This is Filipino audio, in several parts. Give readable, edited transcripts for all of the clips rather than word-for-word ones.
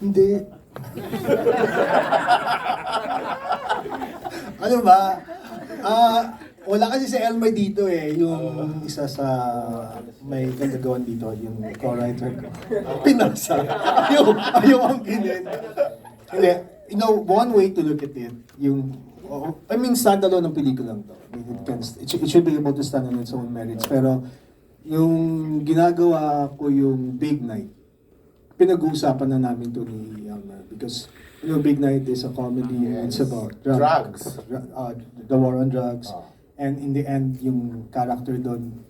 Hindi. Ano ba? Wala kasi si Elmer dito eh, yung isa sa may kagagawan dito, yung co-writer ko. Pinasa. Ayaw ang ginin. Hindi, you know, one way to look at it, yung, I mean, standalone ng pelikulang to. I mean, it should be able to stand on its own merits. Pero, yung ginagawa ko yung Big Night, pinag-uusapan na namin to ni Elmer because you know, Big Night is a comedy and it's about drugs. The war on drugs. And in the end, yung character doon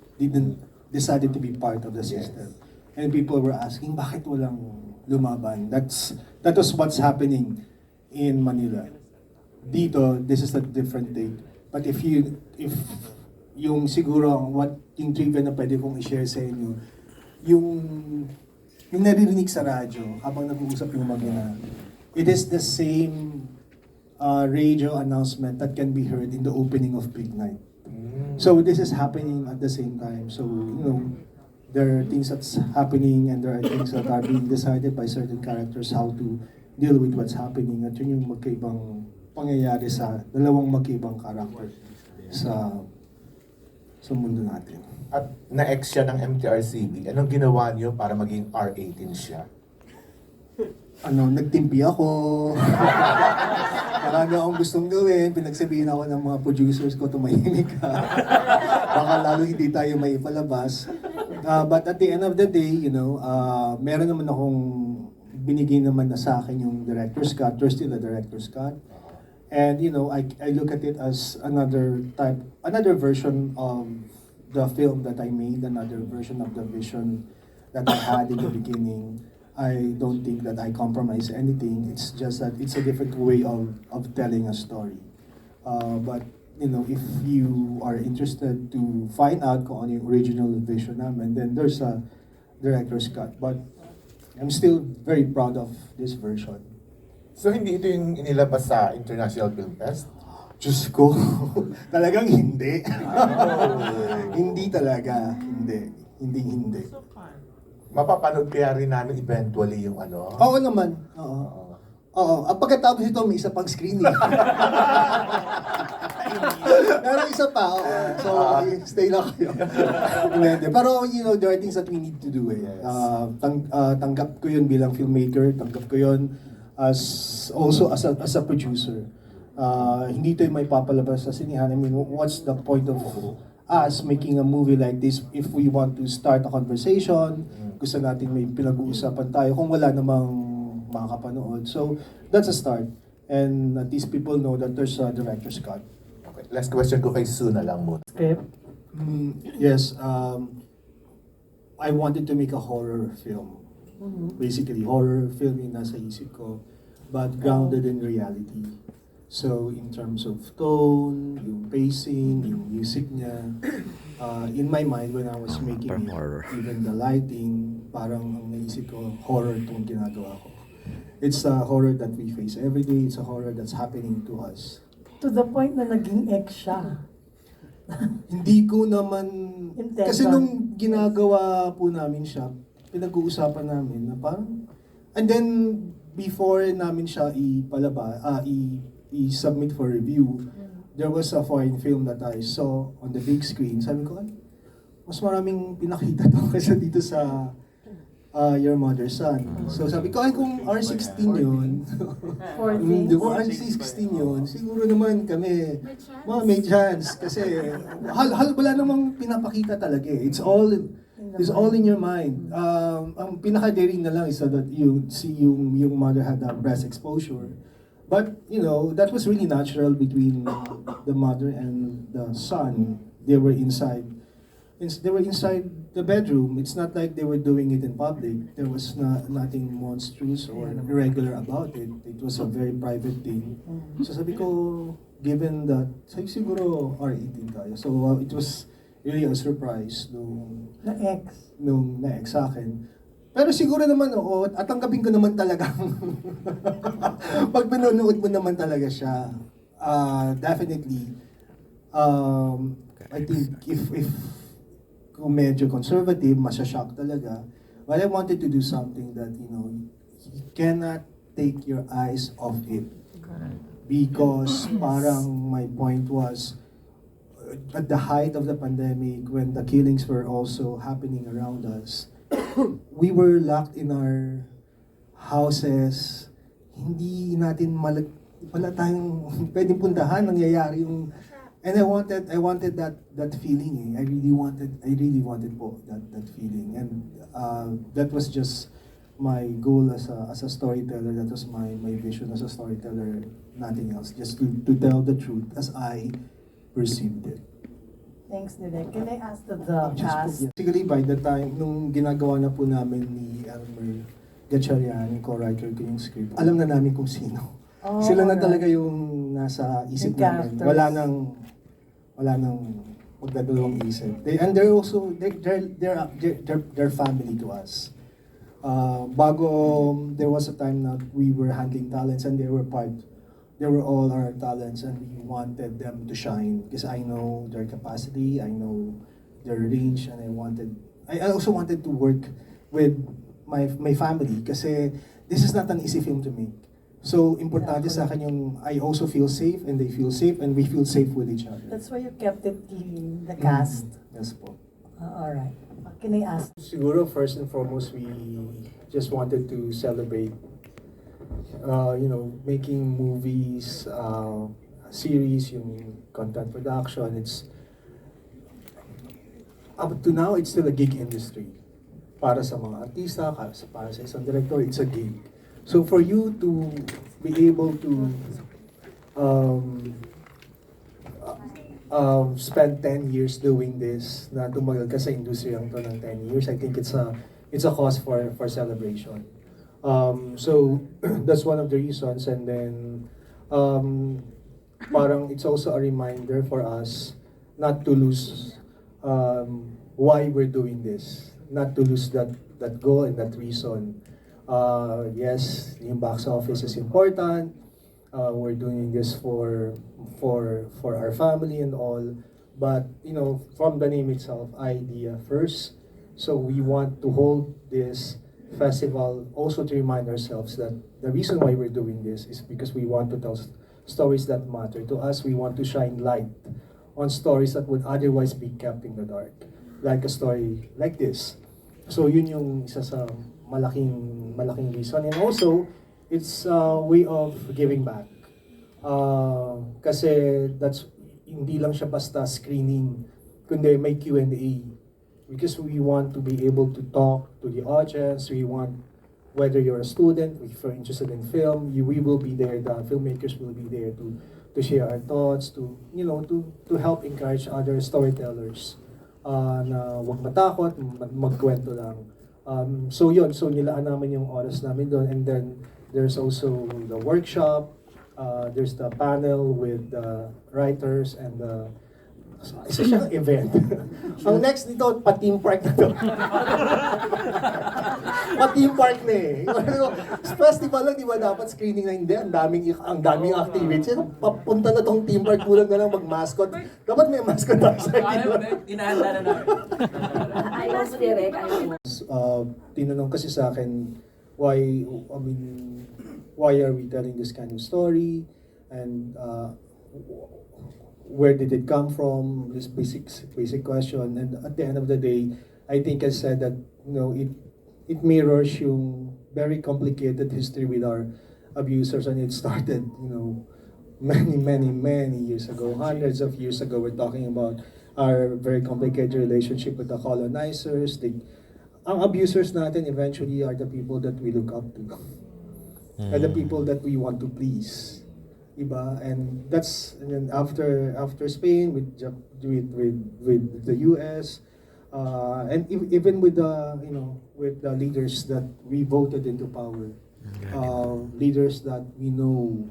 decided to be part of the system. And people were asking, bakit walang lumaban? That was what's happening in Manila. Dito, this is a different take. But if yung siguro, yung trivia na pwede kong i-share sa inyo, yung naririnig sa radyo habang nag-uusap yung mag-ina, it is the same radio announcement that can be heard in the opening of Big Night. So this is happening at the same time. So, you know, there are things that's happening and there are things that are being decided by certain characters how to deal with what's happening. At yun yung magkaibang pangyayari sa dalawang magkaibang character sa mundo natin. At na-ex siya ng Mtrcb. Anong ginawa niyo para maging R18 siya? Nagtimpi ako. Marami akong gustong gawin. Pinagsabihin ako ng mga producers ko, tumahimik ka. Baka lalo hindi tayo may ipalabas. But at the end of the day, you know, meron naman akong binigay naman na sa akin yung director's cut. There's still a director's cut. And, you know, I look at it as another version of the film that I made, another version of the vision that I had in the beginning. I don't think that I compromise anything. It's just that it's a different way of telling a story. But you know, if you are interested to find out kung ano yung original vision namin, then there's a director's cut. But I'm still very proud of this version. So hindi ito yung inilabas sa International Film Fest? Diyos ko, talagang hindi. Hindi talaga, hindi. Mapapanood kaya rin namin eventually yung ano? Oo naman, oo. At pagkatapos ito, may isa pang screening. Pero isa pa, oo. So, stay lang kayo. Pero, you know, there are things that we need to do eh. Yes. Tanggap ko yun bilang filmmaker, tanggap ko yun also as a producer. Hindi ito yung may papalabas sa sinihan. I mean, what's the point of us making a movie like this if we want to start a conversation, gusto natin may pinag-uusapan tayo kung wala namang makakapanood. So, that's a start. And at least people know that there's a director's cut. Okay. Last question ko kay Sue na lang mo. Yes, I wanted to make a horror film. Basically, horror film yung nasa isip ko, but grounded in reality. So, in terms of tone, yung pacing, yung music niya, in my mind when I was making it, even the lighting, parang ang naisip ko, horror itong ginagawa ko. It's a horror that we face every day. It's a horror that's happening to us. To the point na naging ex siya. Hindi ko naman, Intention. kasi nung ginagawa po namin siya, pinag-uusapan namin na parang, and then before namin siya i-submit for review, there was a foreign film that I saw on the big screen. Sabi ko, mas maraming pinakita to kasi dito sa Your Mother's Son. So sabi ko, kung R16 yun, kung R16 yun, siguro naman kami, may chance. Kasi wala namang pinapakita talaga eh. It's all in your mind. Ang pinaka-daring na lang is that you see yung mother had a breast exposure. But, you know, that was really natural between the mother and the son. They were inside the bedroom. It's not like they were doing it in public. There was nothing monstrous or irregular about it. It was a very private thing. So sabi ko, given that, siguro R18 tayo. So it was really a surprise nung na-ex sa akin. Pero siguro naman, at tanggapin ko naman talagang pag panonood mo naman talaga siya, definitely, I think if kung medyo conservative, masya-shock talaga. But I wanted to do something that, you know, you cannot take your eyes off it. Because parang my point was, at the height of the pandemic, when the killings were also happening around us, we were locked in our houses. Hindi natin wala tayong pwedeng puntahan, nangyayari yung, and I wanted that feeling. I really wanted po that feeling, and that was just my goal as a storyteller. That was my vision as a storyteller. Nothing else, just to tell the truth as I perceived it. Thanks, Direk. Can I ask the cast? Basically, by the time, nung ginagawa na po namin ni Elmer Gatchalian, yung co-writer ko yung script, alam na namin kung sino. Oh, Sila na alright. talaga yung nasa isip Yung namin. characters. Wala nang magdadalawang isip. And they're also, they're family to us. Bago, there was a time na we were handling talents and they were all our talents, and we wanted them to shine because I know their capacity, I know their range, and I also wanted to work with my family kasi this is not an easy film to make. So, importante sa akin yung I also feel safe and they feel safe and we feel safe with each other. That's why you kept it clean, the cast. Yes po. Alright. Can I ask? Siguro first and foremost, we just wanted to celebrate, making movies, series, yung content production. It's up to now, it's still a gig industry. Para sa mga artista, para sa isang director, it's a gig. So for you to be able to spend 10 years doing this, na tumagal ka sa industriyang to ng 10 years, I think it's a cause for celebration. So that's one of the reasons, and then parang it's also a reminder for us not to lose why we're doing this, not to lose that goal and that reason. Yes, yung box office is important. We're doing this for our family and all, but from the name itself, idea first. So we want to hold this festival also to remind ourselves that the reason why we're doing this is because we want to tell stories that matter to us. We want to shine light on stories that would otherwise be kept in the dark, like a story like this. So yun yung isa sa malaking reason, and also it's a way of giving back. Kasi that's hindi lang siya basta screening, kundi may Q&A. Because we want to be able to talk to the audience. We want, whether you're a student, if you're interested in film, we will be there. The filmmakers will be there to share our thoughts, to help encourage other storytellers na wag matakot, magkwento lang. So nilaan namin yung oras namin doon, and then there's also the workshop, there's the panel with the writers and the isa siyang event. Ang next nito, pa-team park na to. Pa-team park na eh. Festival lang, di ba dapat screening na hindi? Ang daming activities. Papunta na tong team park, kulang na lang mag-mascot. Dapat may mascot tayo sa inyo. Inahanda na namin. Ayaw mo, Direk? Tinanong kasi sa akin, why are we telling this kind of story? And where did it come from? This basic question. And at the end of the day, I think I said that it mirrors yung very complicated history with our abusers, and it started many years ago, hundreds of years ago. We're talking about our very complicated relationship with the colonizers. Ang abusers natin eventually are the people that we look up to, and the people that we want to please. Iba, and then after Spain with the US, and even with the leaders that we voted into power, leaders that we know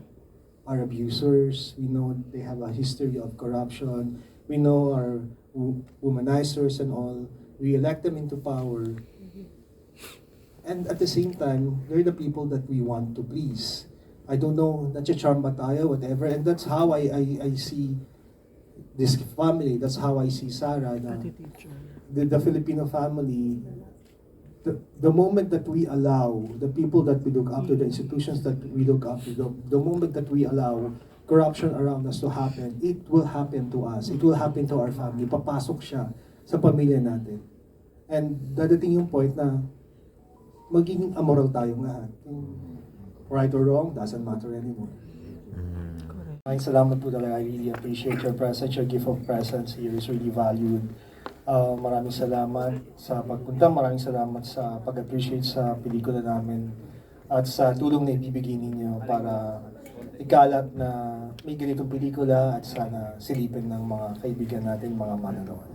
are abusers, we know they have a history of corruption, we know are womanizers and all. We elect them into power, and at the same time, they're the people that we want to please. I don't know, na-charm ba tayo, whatever. And that's how I see this family. That's how I see Sarah. The Filipino family the moment that we allow the people that we look up to, the institutions that we look up to, the moment that we allow corruption around us to happen, it will happen to us. It will happen to our family. Papasok siya sa pamilya natin. And dadating yung point na magiging amoral tayong lahat. Right or wrong, doesn't matter anymore. Maraming salamat po talaga. I really appreciate your presence. Your gift of presence here is really valued. Maraming salamat sa pagpunta. Maraming salamat sa pag-appreciate sa pelikula namin at sa tulong na ibibigay ninyo para ikalat na may ganitong pelikula at sana silipin ng mga kaibigan natin, mga manonood.